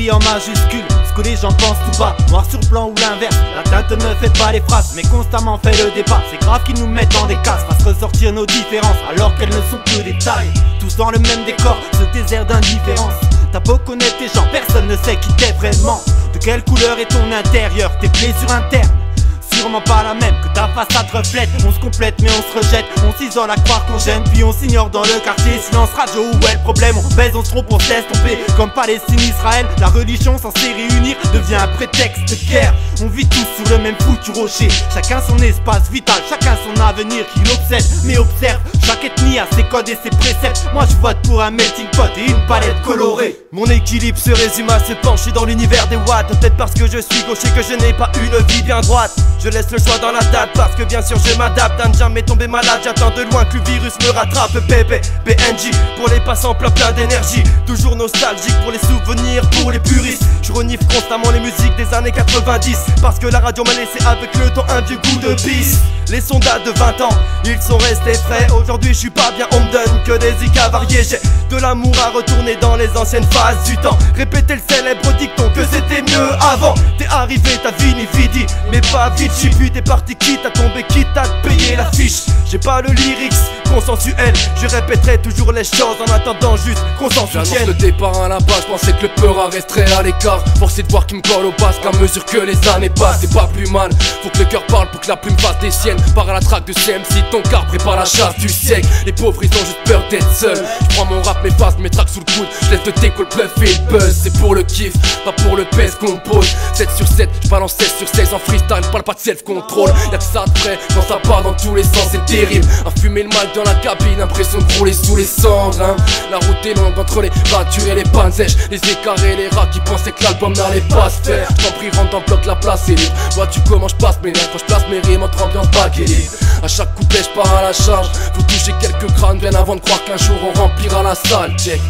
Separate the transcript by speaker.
Speaker 1: écrit en majuscule ce que les gens pensent tout bas, noir sur blanc ou l'inverse. La teinte ne fait pas les phrases, mais constamment fait le débat. C'est grave qu'ils nous mettent dans des cases, fassent ressortir nos différences alors qu'elles ne sont que des tailles. Tous dans le même décor, ce désert d'indifférence. T'as beau connaître tes gens, personne ne sait qui t'es vraiment. De quelle couleur est ton intérieur, tes blessures internes? Sûrement pas la même que ta façade reflète. On se complète mais on se rejette, on s'isole à croire qu'on gêne, puis on s'ignore dans le quartier. Silence radio, où est le problème? On baise, on se trompe, on se laisse tomber. Comme Palestine, Israël, la religion censée réunir devient un prétexte de guerre. On vit tous sur le même foutu rocher, chacun son espace vital, chacun son avenir qu'il obsède. Mais observe, chaque ethnie a ses codes et ses préceptes. Moi je vote pour un melting pot et une palette colorée.
Speaker 2: Mon équilibre se résume à se pencher dans l'univers des watts. Peut-être parce que je suis gaucher que je n'ai pas une vie bien droite. Je laisse le choix dans la date parce que bien sûr je m'adapte à ne jamais tomber malade. J'attends de loin que le virus me rattrape. Bébé, BNJ, pour les passants plein d'énergie. Toujours nostalgique pour les souvenirs, pour les puristes. Je renifle constamment les musiques des années 90 parce que la radio m'a laissé avec le temps un vieux goût de bis. Les sons datent de 20 ans, ils sont restés frais. Aujourd'hui je suis pas bien, on me donne que des icas variés. J'ai de l'amour à retourner dans les anciennes phases du temps. Répéter le célèbre dicton que c'était mieux avant. T'es arrivé, t'as fini vidi, mais pas vite. Puis t'es parti, quitte à tomber, quitte à te payer la fiche. J'ai pas le lyrics consensuel, je répéterai toujours les choses en attendant juste qu'on s'en souvienne.
Speaker 3: J'annonce le départ à la base, je pensais que le peur resterait à l'écart. Forcé de voir qu'il me colle au basque à mesure que les années passent. C'est pas plus mal, faut que le cœur parle pour que la plume fasse des siennes. Pars à la traque de CMC, ton car prépare la chasse du siècle. Les pauvres ils ont juste peur d'être seuls. Je prends mon rap, mes phases, mes tracks sous le coude. Je laisse de décolle, bluff et le buzz. C'est pour le kiff, pas pour le pèse qu'on pose. 7 sur 7, je balance 16 sur 16 en freestyle. Parle pas de self-control, y'a que ça de près quand ça part dans tous les sens, c'est terrible. À fumer le mal dans la cabine, impression de rouler sous les cendres hein. La route est longue entre les ratures et les pannes sèches. Les écarts et les rats qui pensaient que l'album n'allait pas se faire. J't'en prie, rentre dans le bloc, la place est libre. Vois-tu comment je passe mes nerfs quand je place mes rimes entre ambiance bac et libre. A chaque couplet je pars à la charge, faut toucher quelques crânes bien avant de croire qu'un jour on remplira la salle. Check.